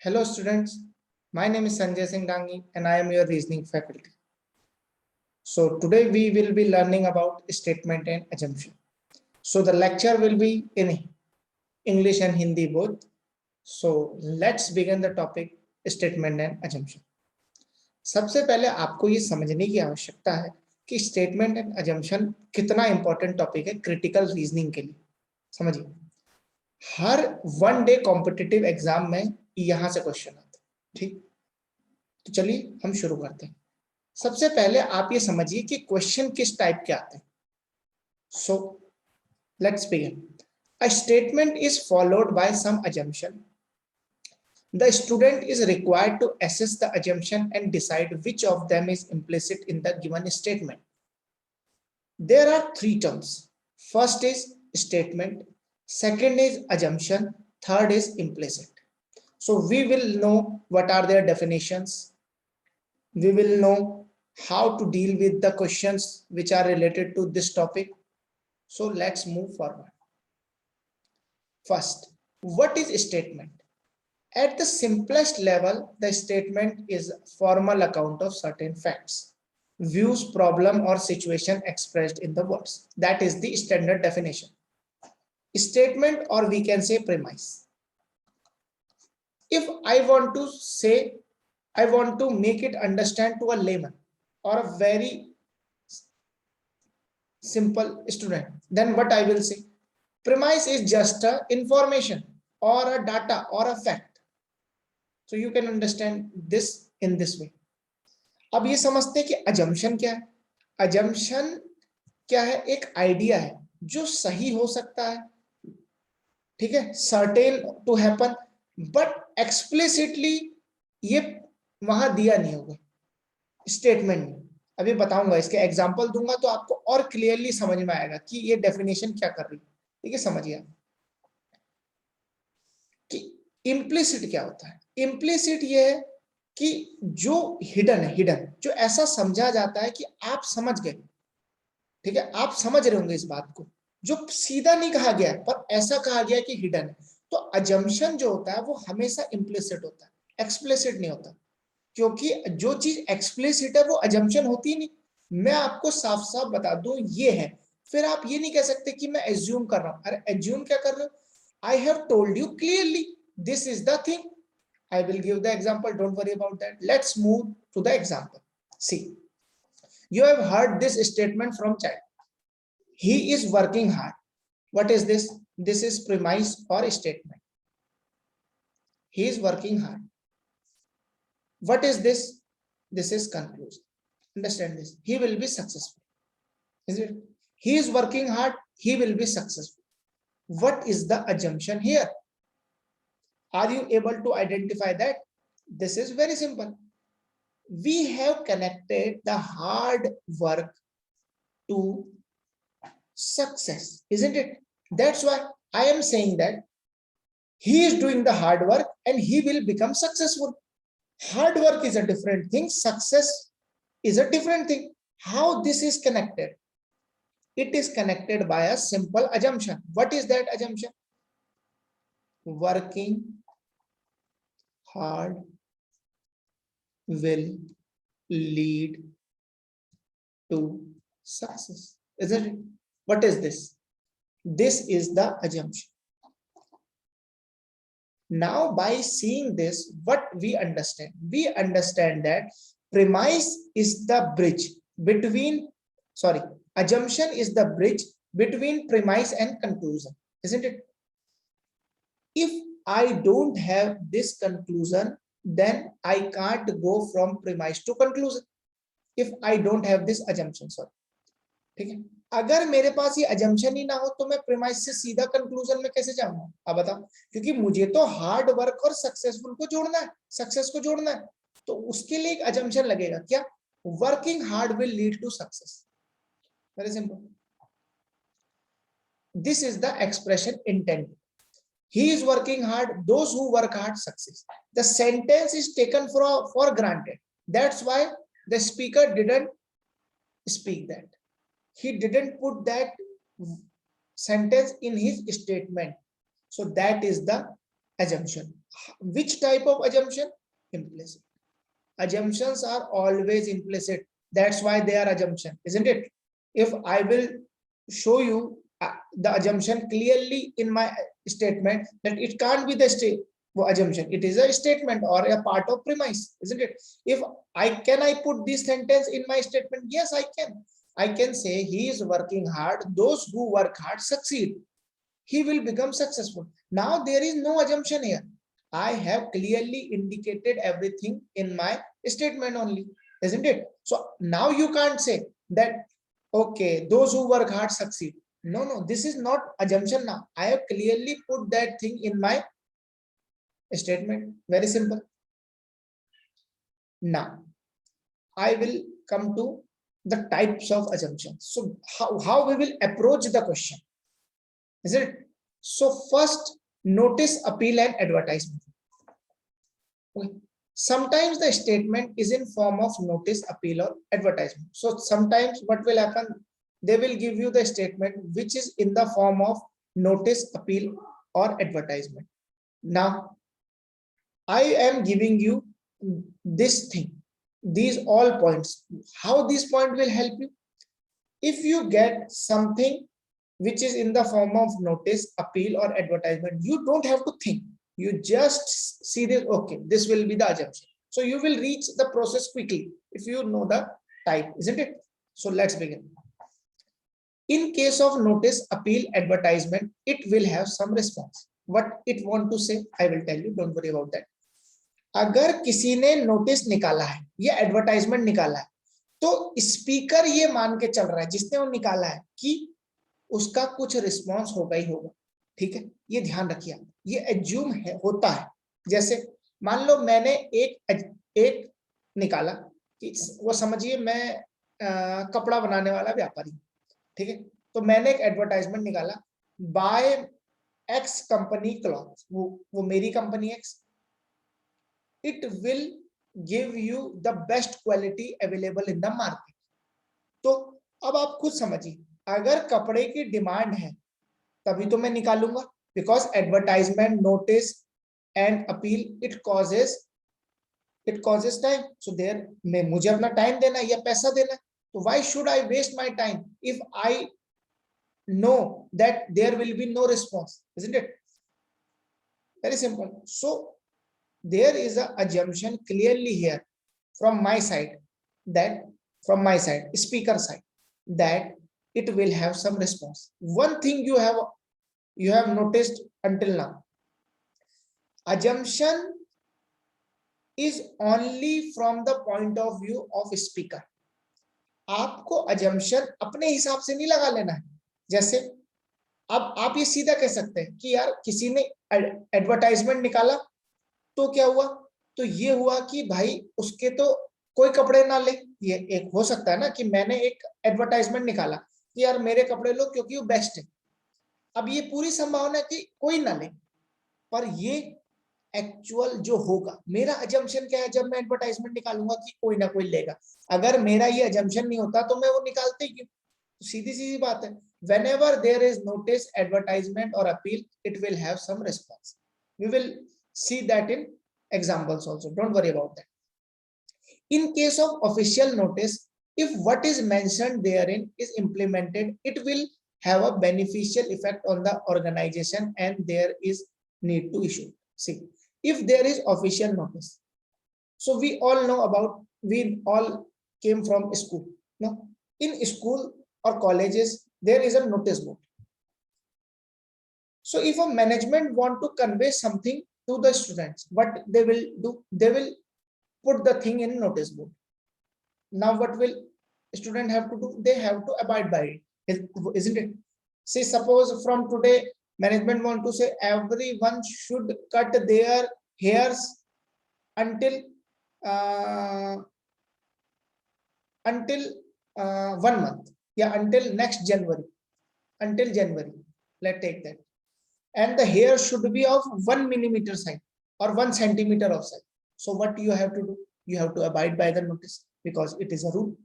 Hello students, my name is Sanjay Singh Dangi and I am your reasoning faculty. So today we will be learning about statement and assumption. So the lecture will be in English and Hindi both. So let's begin the topic statement and assumption. सबसे पहले आपको ये समझने की आवश्यकता है कि statement and assumption कितना इंपॉर्टेंट टॉपिक है क्रिटिकल रीजनिंग के लिए। समझिए, हर वन डे कॉम्पिटिटिव एग्जाम में यहां से क्वेश्चन आते हैं। ठीक, तो चलिए हम शुरू करते हैं। सबसे पहले आप ये समझिए कि क्वेश्चन किस टाइप के आते हैं। So let's begin. A statement is followed by some assumption. The student is required to assess the assumption and decide which of them is implicit in the given statement. There are three terms. First is statement, second is assumption, third is implicit. So we will know what are their definitions. We will know how to deal with the questions which are related to this topic. So let's move forward. First, what is a statement? At the simplest level, the statement is a formal account of certain facts, views, problem, or situation expressed in the words. That is the standard definition. Statement, or we can say premise. If I want to say, I want to make it understand to a layman or a very simple student, then what I will say? Premise is just a information or a data or a fact. So you can understand this in this way. अब ये समझते हैं कि assumption क्या है। assumption क्या है? एक आइडिया है जो सही हो सकता है, ठीक है, certain to happen, but explicitly ये वहां दिया नहीं होगा स्टेटमेंट में। अभी बताऊंगा, इसके एग्जांपल दूंगा तो आपको और क्लियरली समझ में आएगा कि ये डेफिनेशन क्या कर रही है। ठीक है, समझिए कि इम्प्लिसिट क्या होता है। इम्प्लिसिट ये है कि जो हिडन है, हिडन जो ऐसा समझा जाता है कि आप समझ गए, ठीक है, आप समझ रहे होंगे इस बात को, जो सीधा नहीं कहा गया पर ऐसा कहा गया कि हिडन है। तो अजम्पशन जो होता है वो हमेशा इम्प्लिसिट होता है, एक्सप्लिसिट नहीं होता, क्योंकि जो चीज एक्सप्लिसिट है वो अजम्पशन होती नहीं। मैं आपको साफ साफ बता दूं ये है, फिर आप ये नहीं कह सकते कि मैं एज्यूम कर रहा हूं। अरे एज्यूम क्या कर रहे हो? I have told you clearly this is the thing. I will give the example, don't worry about that. Let's move to the example. See, you have heard this statement from child. He is working hard. What is this? This is premise or statement. He is working hard. What is this? This is conclusion. Understand this. He will be successful. Is it? He is working hard. He will be successful. What is the assumption here? Are you able to identify that? This is very simple. We have connected the hard work to success, isn't it? That's why I am saying that he is doing the hard work and he will become successful. Hard work is a different thing, success is a different thing. How this is connected? It is connected by a simple assumption. What is that assumption? Working hard will lead to success, isn't it? What is this? This is the assumption. Now by seeing this, what we understand? We understand that premise is the bridge between, sorry, assumption is the bridge between premise and conclusion, isn't it? If I don't have this conclusion, then I can't go from premise to conclusion. If I don't have this assumption, sorry, ठीक है, अगर मेरे पास ये assumption ही ना हो तो मैं premise से सीधा conclusion में कैसे जाऊंगा? अब बताओ, क्योंकि मुझे तो hard work और successful को जोड़ना है, success को जोड़ना है, तो उसके लिए एक assumption लगेगा, क्या? Working hard will lead to success. Very simple. This is the expression intended. He is working hard. Those who work hard success. The sentence is taken for granted. That's why the speaker didn't speak that. He didn't put that sentence in his statement. So that is the assumption. Which type of assumption? Implicit. Assumptions are always implicit. That's why they are assumption, isn't it? If I will show you the assumption clearly in my statement, that it can't be the assumption. It is a statement or a part of premise, isn't it? If I put this sentence in my statement? Yes, I can. I can say he is working hard. Those who work hard succeed. He will become successful. Now there is no assumption here. I have clearly indicated everything in my statement only, isn't it? So now you can't say that, okay, those who work hard succeed. No, no, this is not assumption now. I have clearly put that thing in my statement. Very simple. Now, I will come to the types of assumptions. So how we will approach the question, is it? So first, notice, appeal, and advertisement. Okay. Sometimes the statement is in form of notice, appeal, or advertisement. So sometimes what will happen? They will give you the statement which is in the form of notice, appeal, or advertisement. Now, I am giving you this thing, these all points. How this point will help you? If you get something which is in the form of notice, appeal, or advertisement, you don't have to think. You just see this, okay, this will be the assumption. So you will reach the process quickly if you know the type, isn't it? So let's begin. In case of notice, appeal, advertisement, it will have some response. What it want to say, I will tell you, don't worry about that. अगर किसी ने notice निकाला है या advertisement निकाला है, तो speaker ये मान के चल रहा है जिसने वो निकाला है कि उसका कुछ रिस्पॉन्स होगा ही होगा. ठीक है, ये ध्यान रखिए. ये एज्यूम है, होता है. जैसे मान लो मैंने एक निकाला कि वो समझिए मैं कपड़ा बनाने वाला व्यापारी. ठीक है, तो मैंने एक एडवर्टाइजमेंट निकाला, बाय एक्स कंपनी क्लॉथ. वो मेरी company x. It will give you the best quality available in the market. तो अब आप खुद समझिए, अगर कपड़े की डिमांड है तभी तो मैं निकालूंगा, because advertisement, notice and appeal, it causes time. So there में मुझे अपना टाइम देना है या पैसा देना है. तो why should I waste my time if I know that there will be no response, isn't it? Very simple. So there is a assumption clearly here from my side, speaker side, that it will have some response. One thing you have noticed until now, assumption is only from the point of view of speaker. आपको assumption अपने हिसाब से नहीं लगा लेना है. जैसे अब आप ये सीधा कह सकते हैं कि यार किसी ने एडवर्टाइजमेंट निकाला तो क्या हुआ, तो ये हुआ कि भाई उसके तो कोई कपड़े ना ले. ये एक हो सकता है ना कि मैंने एक एडवर्टाइजमेंट निकाला कि यार मेरे कपड़े लो क्योंकि वो बेस्ट है. अब ये पूरी संभावना है कि कोई ना ले, पर ये एक्चुअल जो होगा, मेरा अजम्पशन क्या है जब मैं एडवर्टाइजमेंट निकालूंगा कि कोई ना कोई लेगा. अगर मेरा ये अजम्पशन नहीं होता तो मैं वो निकालते ही क्यों. सीधी सीधी बात है. Whenever there is notice, advertisement or appeal, it will have some response. We will see that in examples also. Don't worry about that. In case of official notice, if what is mentioned therein is implemented, it will have a beneficial effect on the organization and there is need to issue. See, if there is official notice, so we all know about, we all came from school. No, in school or colleges, there is a notice board. So if a management want to convey something to the students, what they will do? They will put the thing in notice board. Now what will student have to do? They have to abide by it, isn't it? Say suppose from today management want to say everyone should cut their hairs until 1 month. Yeah, until next January, let's take that. And the hair should be of 1 millimeter side or 1 centimeter of side. So what you have to do? You have to abide by the notice because it is a rule.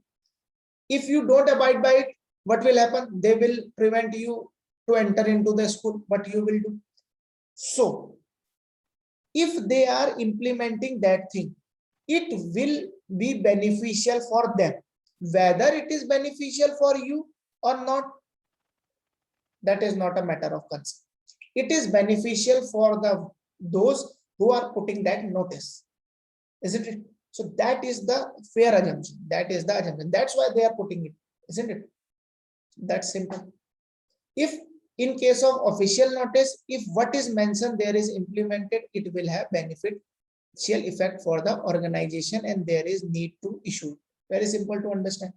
If you don't abide by it, what will happen? They will prevent you to enter into the school. What you will do? So if they are implementing that thing, it will be beneficial for them. Whether it is beneficial for you or not, that is not a matter of concern. It is beneficial for those who are putting that notice, isn't it? So that is the fair assumption. That is the assumption. That's why they are putting it, isn't it? That's simple. If in case of official notice, if what is mentioned there is implemented, it will have beneficial effect for the organization and there is need to issue. Very simple to understand.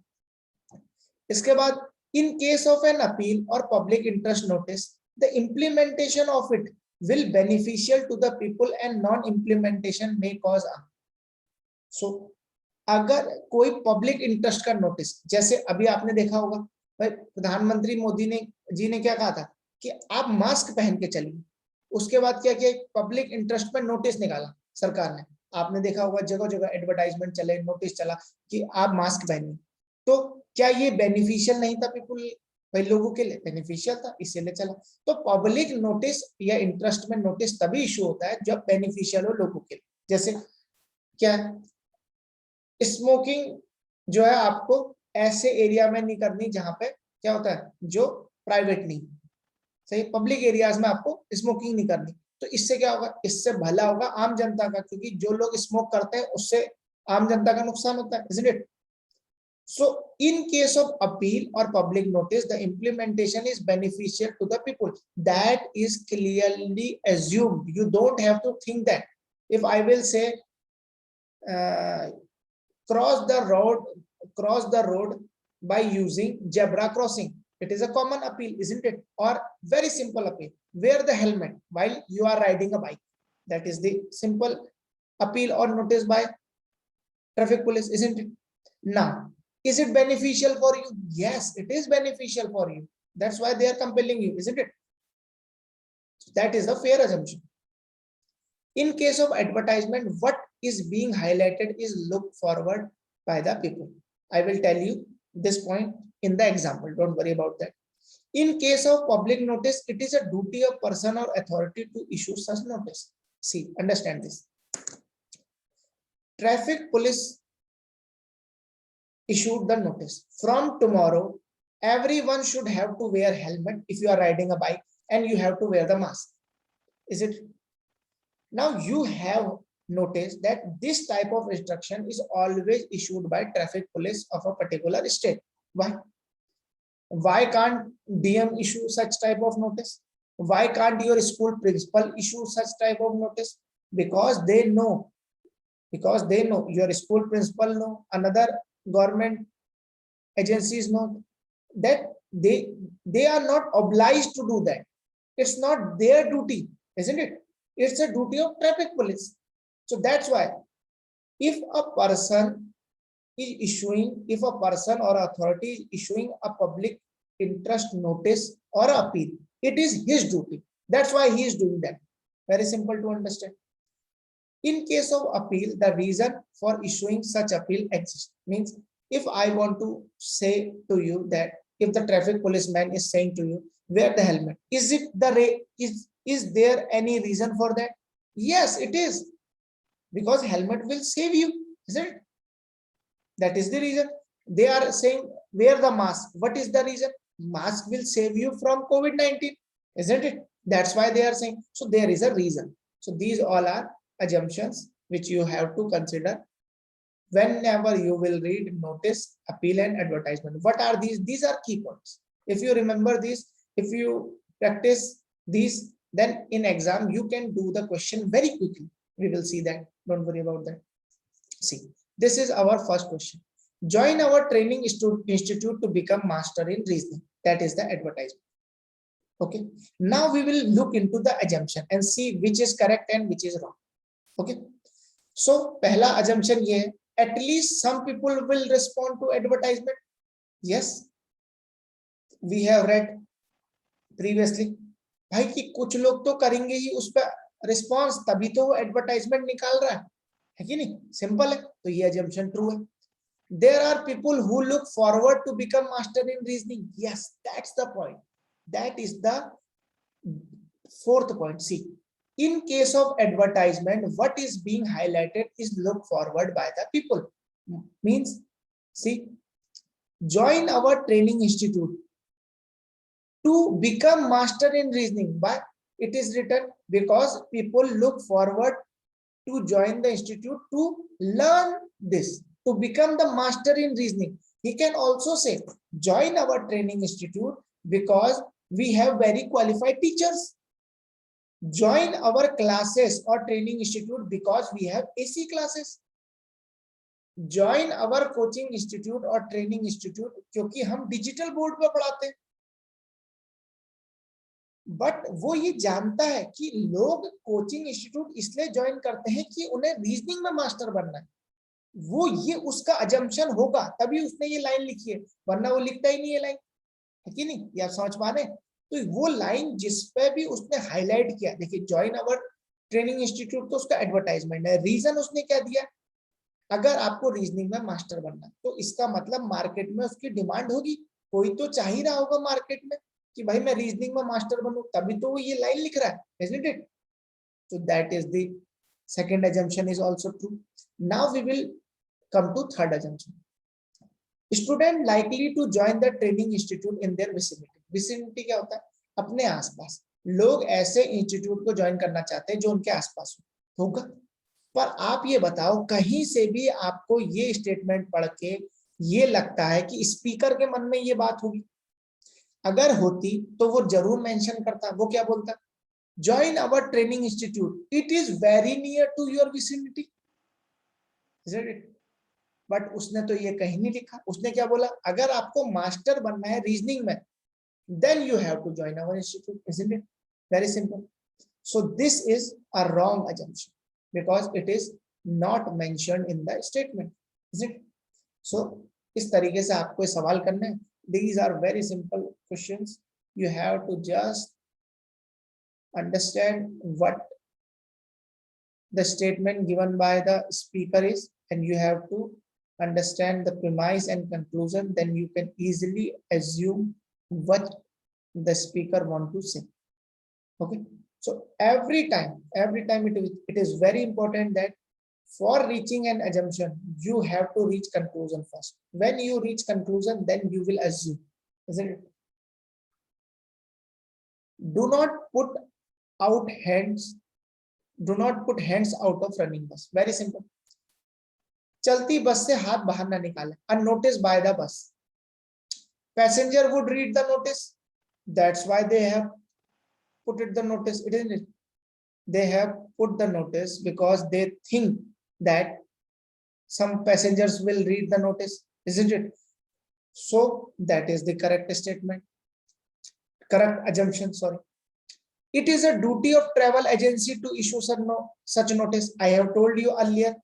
इसके बाद in case of an appeal or public interest notice, the implementation of it will beneficial to the people and non-implementation may cause harm. So अगर कोई public interest का notice, जैसे अभी आपने देखा होगा भाई प्रधानमंत्री मोदी जी ने क्या कहा था कि आप मास्क पहन के चलिए, उसके बाद क्या किया, पब्लिक इंटरेस्ट में नोटिस निकाला सरकार ने, आपने देखा होगा जगह जगह एडवर्टाइजमेंट चले, नोटिस चला कि आप मास्क पहनिए। तो क्या ये बेनिफिशियल नहीं था पीपुल, भाई लोगों के लिए बेनिफिशियल था, इसीलिए चला। तो पब्लिक नोटिस या इंटरेस्ट में नोटिस तभी इशू होता है जब बेनिफिशियल हो लोगों के लिए। जैसे क्या, स्मोकिंग जो है आपको ऐसे एरिया में नहीं करनी जहां पे क्या होता है, जो प्राइवेट नहीं, सही, पब्लिक एरियाज में आपको स्मोकिंग नहीं करनी। तो इससे क्या होगा, इससे भला होगा आम जनता का, क्योंकि जो लोग स्मोक करते हैं उससे आम जनता का नुकसान होता है, isn't it? So in case of appeal or public notice, the implementation is beneficial to the people. That is clearly assumed. You don't have to think that. If I will say cross the road by using zebra crossing, it is a common appeal, isn't it? Or very simple appeal, wear the helmet while you are riding a bike. That is the simple appeal or notice by traffic police, isn't it? Now, is it beneficial for you? Yes, it is beneficial for you. That's why they are compelling you, isn't it? That is the fair assumption. In case of advertisement, what is being highlighted is looked forward by the people. I will tell you this point in the example, don't worry about that. In case of public notice, it is a duty of person or authority to issue such notice. See, understand this. Traffic police issued the notice. From tomorrow, everyone should have to wear helmet if you are riding a bike, and you have to wear the mask. Is it? Now you have noticed that this type of instruction is always issued by traffic police of a particular state. Why? Why can't DM issue such type of notice? Why can't your school principal issue such type of notice? Because they know, your school principal know, another government agencies know that they are not obliged to do that. It's not their duty, isn't it? It's a duty of traffic police. So that's why if a person or authority is issuing a public interest notice or appeal, it is his duty. That's why he is doing that. Very simple to understand. In case of appeal, the reason for issuing such appeal exists. Means if I want to say to you that if the traffic policeman is saying to you, wear the helmet, is there any reason for that? Yes, it is. Because helmet will save you, isn't it? That is the reason. They are saying wear the mask. What is the reason? Mask will save you from COVID-19, isn't it? That's why they are saying. So there is a reason. So these all are assumptions which you have to consider whenever you will read notice, appeal, and advertisement. What are these? These are key points. If you remember these, if you practice these, then in exam you can do the question very quickly. We will see that. Don't worry about that. See, this is our first question. Join our training institute to become master in reasoning. That is the advertisement. Okay. Now we will look into the assumption and see which is correct and which is wrong. Okay. So पहला assumption ये है, at least some people will respond to advertisement. Yes, we have read previously. भाई कि कुछ लोग तो करेंगे ही उस पर रिस्पॉन्स, तभी तो वो एडवर्टाइजमेंट निकाल रहा है कि नहीं? सिंपल है, तो ये assumption true है. There are people who look forward to become master in reasoning. Yes, that's the point. That is the fourth point. See, In case of advertisement, what is being highlighted is look forward by the people. Means, see, join our training institute to become master in reasoning. Why it is written? Because people look forward to join the institute to learn this, to become the master in reasoning. He can also say, join our training institute because we have very qualified teachers. Join our classes or training institute because we have AC classes. Join our coaching institute or training institute क्योंकि हम digital board पर पढ़ाते हैं. But वो ये जानता है कि लोग कोचिंग इंस्टीट्यूट इसलिए ज्वाइन करते हैं कि उन्हें रीजनिंग में मास्टर बनना है. वो ये उसका अजम्पशन होगा, तभी उसने ये लाइन लिखी है, वरना वो लिखता ही नहीं है लाइन, है कि नहीं? या समझ पा रहे? तो वो लाइन जिस पे भी उसने हाईलाइट किया, देखिए ज्वाइन अवर ट्रेनिंग इंस्टीट्यूट तो उसका एडवर्टाइजमेंट है. रीजन उसने क्या दिया? अगर आपको रीजनिंग में मास्टर बनना तो इसका मतलब मार्केट में उसकी डिमांड होगी, कोई तो चाह ही रहा होगा मार्केट में कि भाई मैं रीजनिंग में मास्टर बनूं, तभी तो वो ये लाइन लिख रहा है, isn't it? So that is the second assumption is also true. Now we will come to third assumption. Student likely to join the training institute in their vicinity. Vicinity क्या होता है? अपने आसपास. लोग ऐसे इंस्टीट्यूट को ज्वाइन करना चाहते हैं जो उनके आसपास होगा. पर आप ये बताओ, कहीं से भी आपको ये स्टेटमेंट पढ़ के ये लगता है कि स्पीकर के मन में ये बात होगी? अगर होती तो वो जरूर मेंशन करता. वो क्या बोलता? Join our training institute, it is very near to your vicinity. But उसने तो ये कहीं नहीं लिखा. उसने क्या बोला? अगर आपको मास्टर बनना है रीजनिंग में, then you have to join our institute, isn't it? Very simple. So this is a wrong assumption because it is not mentioned in the statement, is it? So इस तरीके से आपको सवाल करने हैं. These are very simple questions. You have to just understand what the statement given by the speaker is, and you have to understand the premise and conclusion. Then you can easily assume what the speaker want to say. Okay. So every time it is very important that for reaching an assumption, you have to reach conclusion first. When you reach conclusion, then you will assume, isn't it? Do not put hands out of running bus. Very simple. चलती बस से हाथ बाहर ना निकाले. Unnoticed by the bus. Passenger would read the notice. That's why they have put it the notice, isn't it? They have put the notice because they think that some passengers will read the notice, isn't it? So that is the correct statement, correct assumption, sorry. It is a duty of travel agency to issue such notice. I have told you earlier,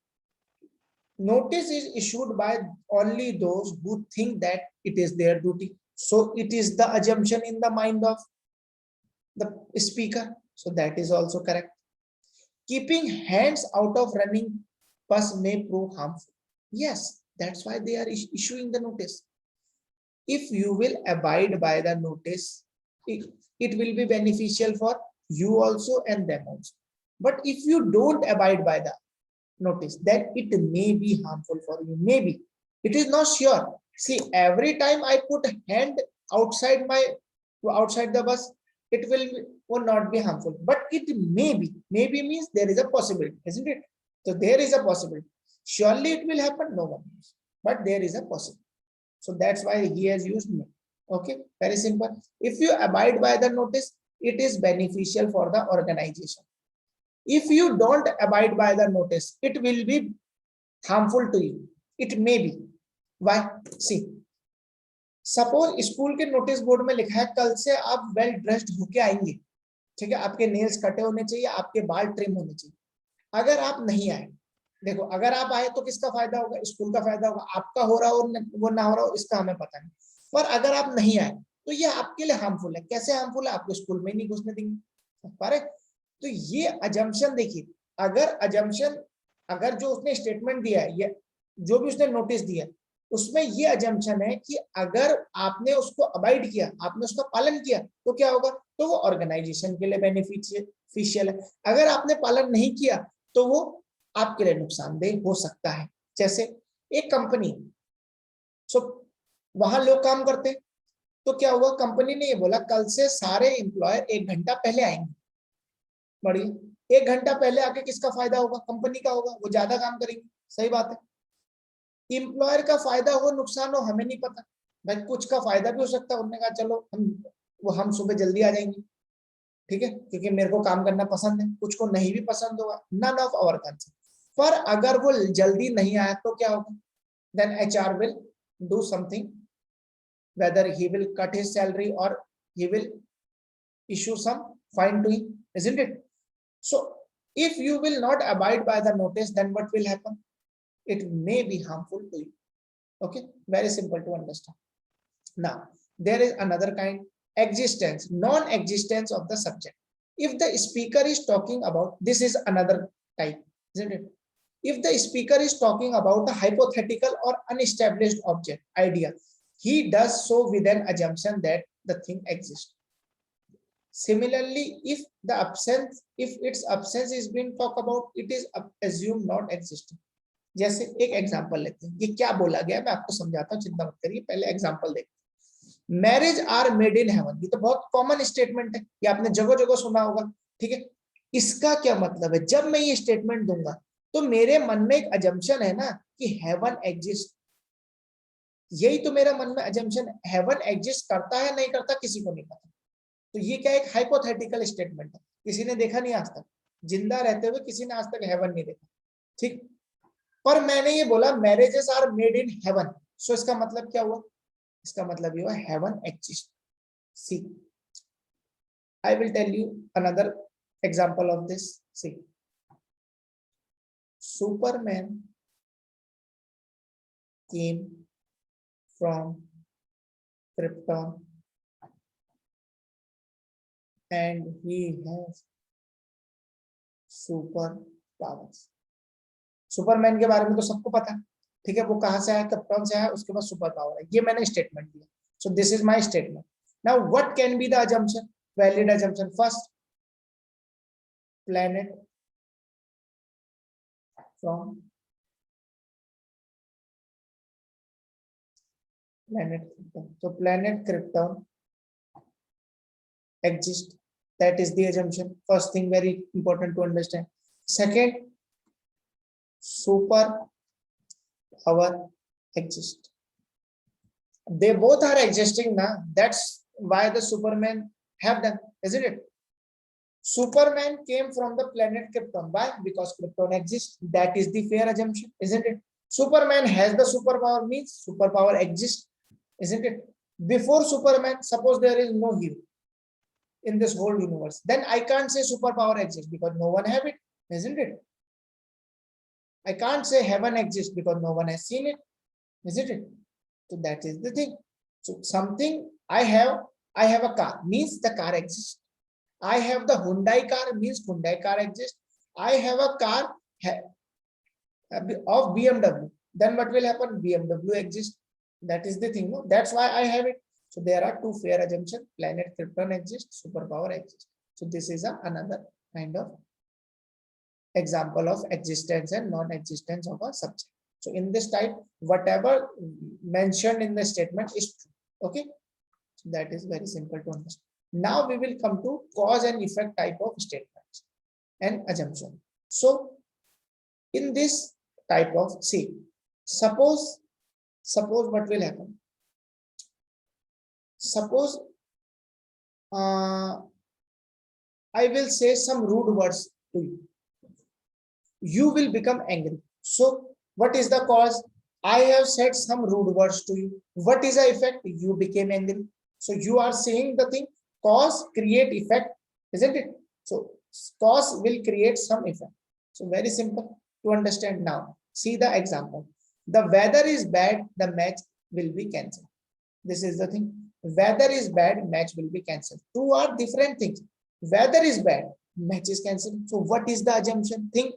notice is issued by only those who think that it is their duty. So it is the assumption in the mind of the speaker. So that is also correct. Keeping hands out of running bus may prove harmful. Yes, that's why they are issuing the notice. If you will abide by the notice, it will be beneficial for you also and them also. But if you don't abide by the notice, then it may be harmful for you. Maybe. It is not sure. See, every time I put hand outside the bus, it will not be harmful, but it may be. Maybe means there is a possibility, isn't it? So there is a possibility. Surely it will happen, no one knows, but there is a possibility. So that's why he has used may. Okay, very simple. If you abide by the notice, it is beneficial for the organization. If you don't abide by the notice, it will be harmful to you. It may be. Why? See, suppose school के notice board में लिखा है कल से आप well dressed होके आएंगे, ठीक है, आपके नेल्स कटे होने चाहिए, आपके बाल ट्रिम होने चाहिए. अगर आप नहीं आए, देखो अगर आप आए तो किसका फायदा होगा? स्कूल का फायदा होगा. आपका हो रहा हो वो ना हो रहा हो इसका हमें पता नहीं, पर अगर आप नहीं आए तो ये आपके लिए हार्मफुल है. कैसे हार्मफुल है? आपको स्कूल में नहीं घुसने देंगे. तो ये अजम्पशन देखिए, अगर जो उसने स्टेटमेंट दिया है, ये जो भी उसने नोटिस दिया है, उसमें ये अजम्पशन है कि अगर आपने उसको अवॉइड किया, आपने उसका पालन किया, तो क्या होगा? तो वो ऑर्गेनाइजेशन के लिए बेनिफिशियल है। अगर आपने पालन नहीं किया तो वो आपके लिए नुकसानदेह हो सकता है। जैसे एक कंपनी, सो वहां लोग काम करते, तो क्या हुआ, कंपनी ने ये बोला कल से सारे एम्प्लॉयर 1 घंटा पहले आएंगे। बढ़िया, 1 घंटा पहले आके किसका फायदा होगा, कंपनी का होगा, वो ज्यादा काम करेंगे, सही बात है। एम्प्लॉयर का फायदा हो नुकसान हो हमें नहीं पता भाई, कुछ का फायदा भी हो सकता है, उन्होंने कहा चलो हम सुबह जल्दी आ जाएंगे, ठीक है, क्योंकि मेरे को काम करना पसंद है, कुछ को नहीं भी पसंद होगा, नन ऑफ आवर कंसर्न। पर अगर वो जल्दी नहीं आया तो क्या होगा, then HR will do something, whether he will cut his salary or he will issue some fine to him, isn't it? So if you will not abide by the notice, then what will happen, it may be harmful to you. Okay, very simple to understand. Now there is another kind, existence, non-existence of the subject. If the speaker is talking about, this is another type, isn't it? If the speaker is talking about a hypothetical or unestablished object idea, he does so with an assumption that the thing exists. Similarly, if its absence is being talked about, it is assumed not existing. जैसे एक example लेते हैं, ये क्या बोला गया मैं आपको समझाता हूँ, चिंता मत करिए, पहले एग्जांपल देखते हैं। Marriage are made in heaven, ये तो बहुत कॉमन स्टेटमेंट है, ये आपने जगह जगह सुना होगा, ठीक है। इसका क्या मतलब है, जब मैं ये स्टेटमेंट दूंगा तो मेरे मन में एक अजम्पशन है ना कि हेवन एग्जिस्ट, यही तो मेरा मन में अजम्पशन, हेवन एग्जिस्ट करता है नहीं करता किसी को नहीं पता। तो ये क्या, एक हाइपोथेटिकल स्टेटमेंट है, किसी ने देखा नहीं आज तक, जिंदा रहते हुए किसी ने आज तक हेवन नहीं देखा, ठीक। पर मैंने ये बोला marriages are made in heaven, so इसका मतलब क्या हुआ, इसका मतलब ये हुआ heaven exist. See I will tell you another example of this. See superman came from Krypton and he has super powers. Superman के बारे में तो सबको पता है, ठीक है, वो कहां से आया, क्रिप्टॉन से आया, उसके बाद सुपर पावर है, ये मैंने स्टेटमेंट दिया। So this is my statement. Now what can be the assumption, valid assumption, first planet from planet Krypton. So planet Krypton exists. That is the assumption. First thing, very important to understand. Second, super power exists. They both are existing now. That's why the Superman have them, isn't it? Superman came from the planet Krypton. Why? Because Krypton exists. That is the fair assumption, isn't it? Superman has the superpower, means superpower exists, isn't it? Before Superman, suppose there is no hero in this whole universe, then I can't say superpower exists because no one have it, isn't it? I can't say heaven exists because no one has seen it, isn't it? So that is the thing. So something I have a car, means the car exists. I have the Hyundai car, means Hyundai car exists. I have a car of BMW, then what will happen? BMW exists. That is the thing, no? That's why I have it. So there are two fair assumptions: planet Krypton exists, superpower exists. So this is another kind of example of existence and non-existence of a subject. So in this type, whatever mentioned in the statement is true. Okay, so that is very simple to understand. Now we will come to cause and effect type of statements and assumption. So in this type of, see, suppose what will happen? Suppose I will say some rude words to you. You will become angry. So what is the cause? I have said some rude words to you. What is the effect? You became angry. So you are saying the thing, cause create effect, isn't it? So cause will create some effect. So very simple to understand. Now see the example. The weather is bad, the match will be cancelled. This is the thing. Weather is bad, match will be cancelled. Two are different things. Weather is bad, match is cancelled. So what is the assumption? Think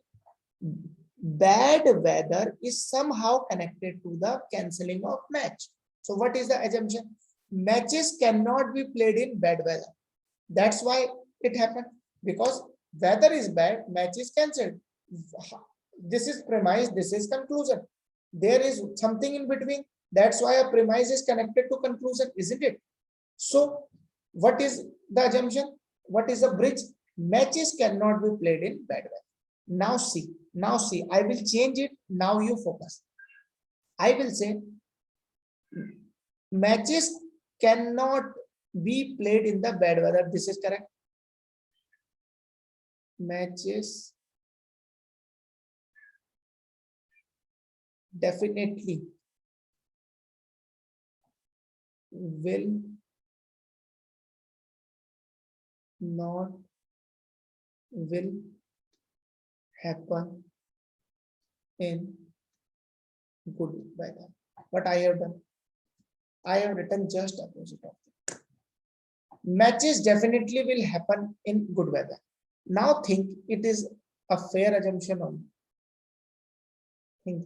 bad weather is somehow connected to the cancelling of match. So what is the assumption? Matches cannot be played in bad weather. That's why it happened, because weather is bad, match is cancelled. This is premise, this is conclusion. There is something in between. That's why a premise is connected to conclusion, isn't it? So what is the assumption? What is the bridge? Matches cannot be played in bad weather. Now see, I will change it. Now you focus. I will say matches cannot be played in the bad weather. This is correct. Matches definitely will not will happen in good weather. What I have done, I have written just opposite of it. Matches definitely will happen in good weather. Now think it is a fair assumption only. Think.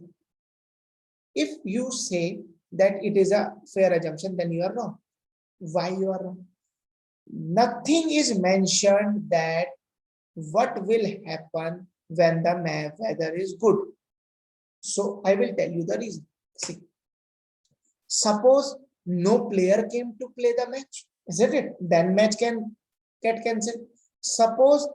If you say that it is a fair assumption, then you are wrong. Why you are wrong? Nothing is mentioned that what will happen when the weather is good. So I will tell you the reason. See, suppose no player came to play the match, isn't it? Then match can get cancelled. Suppose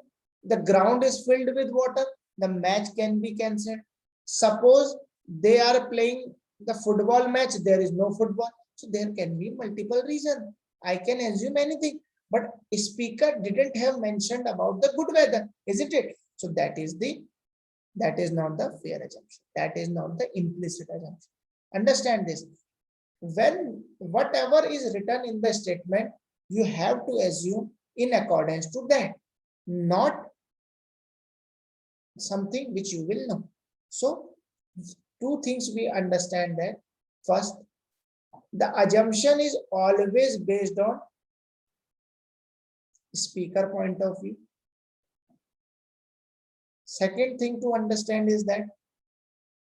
the ground is filled with water, the match can be cancelled. Suppose they are playing the football match, there is no football. So there can be multiple reasons. I can assume anything, but speaker didn't have mentioned about the good weather, isn't it? So that is not the fair assumption. That is not the implicit assumption. Understand this. When whatever is written in the statement, you have to assume in accordance to that, not something which you will know. So two things we understand that. First, the assumption is always based on speaker point of view. Second thing to understand is that,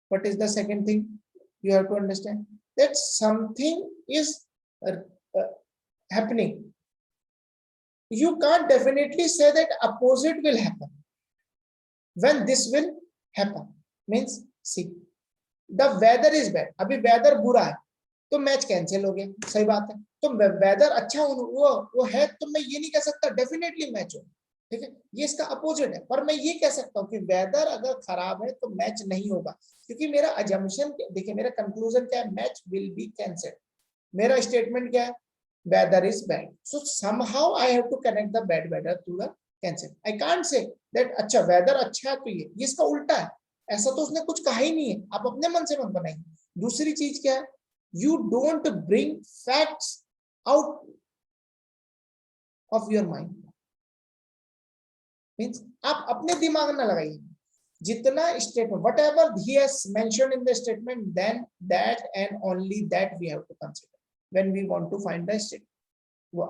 what is the second thing you have to understand? That something is happening. You can't definitely say that opposite will happen. When this will happen means, see, the weather is bad. अभी weather बुरा है तो match cancel हो गया, सही बात है. तो वेदर अच्छा वो है तो मैं ये नहीं कह सकता डेफिनेटली मैच हो, ठीक है. ये इसका अपोजिट है, पर मैं ये कह सकता हूँ कि वेदर अगर खराब है तो मैच नहीं होगा, क्योंकि मेरा अजम्पशन, देखिए मेरा कंक्लूजन क्या है, मैच विल बी कैंसिल्ड. मेरा स्टेटमेंट क्या है, weather is bad. So somehow I have to connect the bad weather to the cancel. I can't say that अच्छा वेदर अच्छा है तो ये इसका उल्टा है. ऐसा तो उसने कुछ कहा ही नहीं है, आप अपने मन से मत बनाइए. दूसरी चीज क्या है, you don't bring facts out of your mind. Means आप अपने दिमाग ना लगाइए. जितना statement, whatever he has mentioned in the statement, then that and only that we have to consider when we want to find the statement.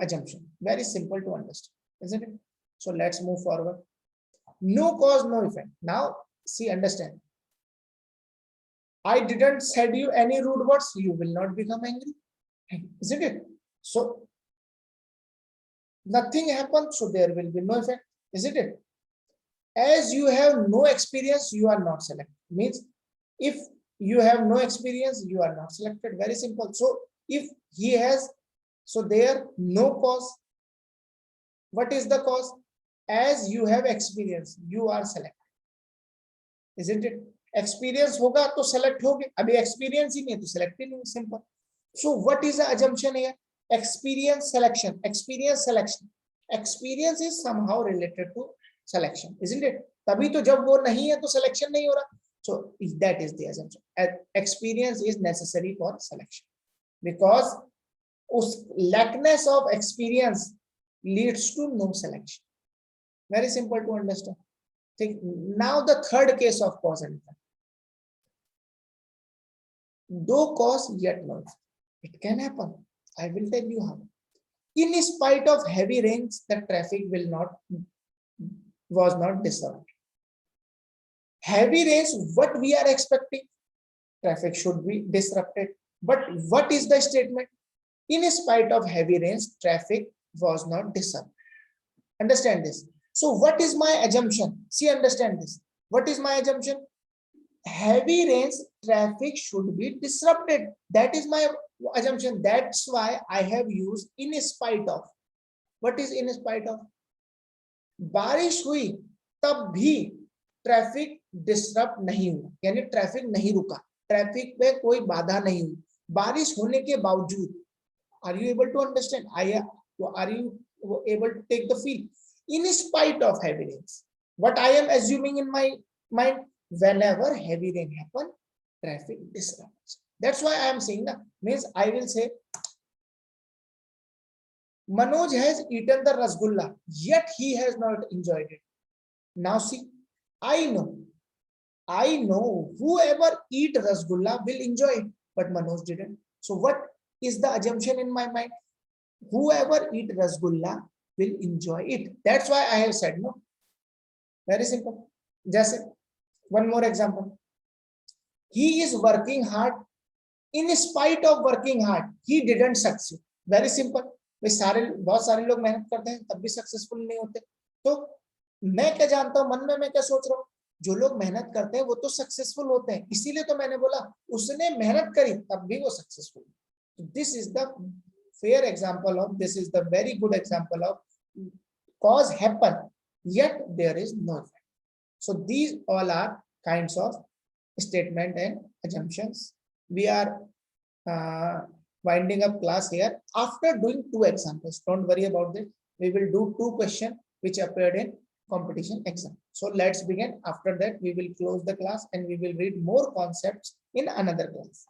Assumption, very simple to understand, isn't it? So let's move forward. No cause, no effect. Now see, understand. I didn't said you any rude words, you will not become angry, isn't it? So nothing happened, so there will be no effect, isn't it? As you have no experience, you are not selected. Means if you have no experience, you are not selected. Very simple. So if he has, so there no cause. What is the cause? As you have experience, you are selected, isn't it? Experience होगा तो select होगे, अभी experience ही नहीं है तो select ही नहीं. Simple. So what is the assumption here? Experience selection, experience selection. Experience is somehow related to selection, isn't it? तभी तो जब वो नहीं है तो selection नहीं हो रहा. So that is the assumption. Experience is necessary for selection because उस lackness of experience leads to no selection. Very simple to understand. Think now the third case of cause and effect. No cause yet no effect. It can happen. I will tell you how. In spite of heavy rains, the traffic was not disturbed. Heavy rains, what we are expecting? Traffic should be disrupted. But what is the statement? In spite of heavy rains, traffic was not disturbed. Understand this. So what is my assumption? See, understand this. What is my assumption? Heavy rains, traffic should be disrupted. That is my assumption. That's why I have used in spite of. What is in spite of? बारिश हुई तब भी traffic disturb नहीं हुआ, यानी traffic नहीं रुका, traffic पे कोई बाधा नहीं हुई बारिश होने के बावजूद. Are you able to understand? Are you able to take the feel? In spite of heavy rains, what I am assuming in my mind, whenever heavy rain happen, traffic disrupts. That's why I am saying that means I will say Manoj has eaten the rasgulla, yet he has not enjoyed it. Now see, I know whoever eat rasgulla will enjoy it, but Manoj didn't. So what is the assumption in my mind? Whoever eat rasgulla will enjoy it. That's why I have said no. Very simple. Just one more example. He is working hard. In spite of working hard, he didn't succeed. Very simple. बहुत सारे लोग मेहनत करते हैं तब भी successful नहीं होते. तो मैं क्या जानता हूं मन में मैं क्या सोच रहा हूं, जो लोग मेहनत करते हैं वो तो सक्सेसफुल होते हैं, इसीलिए तो मैंने बोला उसने मेहनत करी तब भी वो successful. This is the fair example of, this is the very good example of cause happen yet there is no effect. So these all are kinds of statement and assumptions. We are winding up class here after doing 2 examples. Don't worry about this. We will do 2 questions which appeared in competition exam. So let's begin. After that we will close the class and we will read more concepts in another class.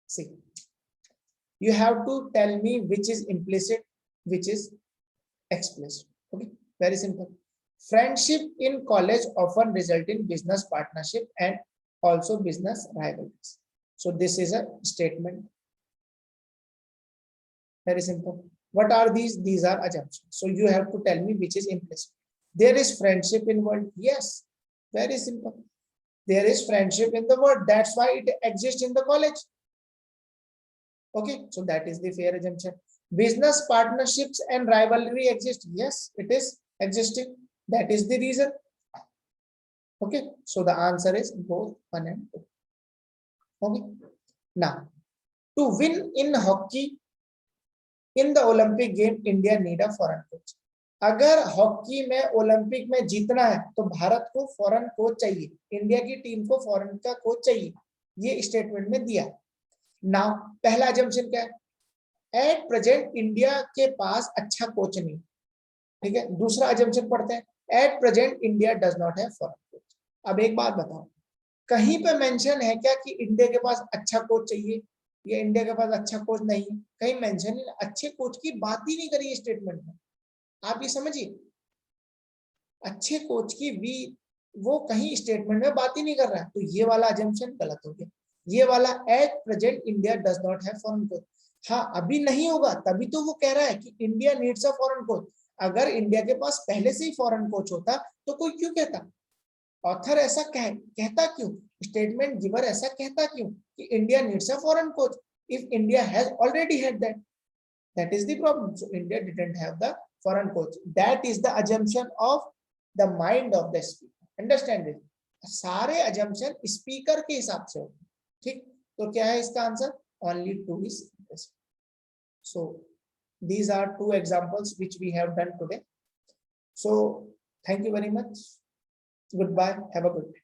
See, you have to tell me which is implicit, which is explicit. Okay, very simple. Friendship in college often result in business partnership and also business rivalries. So this is a statement. Very simple. What are these? These are assumptions. So you have to tell me which is implicit. There is friendship involved. Yes, very simple. There is friendship in the word. That's why it exists in the college. Okay, so that is the fair assumption. Business partnerships and rivalry exist. Yes, it is existing. That is the reason. Okay, so the answer is both 1 and 2. Okay, now to win in hockey in the Olympic game, India need a foreign coach. अगर hockey में Olympic में जीतना है तो भारत को foreign coach चाहिए, India की team को फॉरेन का कोच चाहिए, ये स्टेटमेंट में दिया. नाउ पहला assumption क्या है? एट प्रेजेंट इंडिया के पास अच्छा कोच नहीं. ठीक है, दूसरा assumption पढ़ते हैं. At present India does not have foreign coach. अब एक बात बताओ, कहीं पे मेंशन है क्या कि इंडिया के पास अच्छा कोच चाहिए या इंडिया के पास अच्छा कोच नहीं है? कहीं मेंशन नहीं, अच्छे कोच की बात ही नहीं करी स्टेटमेंट में. आप ये समझिए, अच्छे कोच की भी वो कहीं स्टेटमेंट में बात ही नहीं कर रहा है. तो ये वाला assumption गलत हो गया. ये वाला at present India does not have foreign coach, हाँ अभी नहीं होगा तभी तो वो कह रहा है कि India needs a foreign coach. अगर इंडिया के पास पहले से ही फॉरेन कोच होता तो कोई क्यों कहता? ऑथर ऐसा कहता क्यों? स्टेटमेंट गिवर ऐसा कहता क्यों कि India needs a foreign coach if India has already had that? That is the problem. So India didn't have the foreign coach. That is the assumption of the mind of the speaker. Understand it. सारे assumption speaker के हिसाब से होते. ठीक, तो क्या है इसका answer? Only 2 is. So these are 2 examples which we have done today. So thank you very much. Goodbye. Have a good day.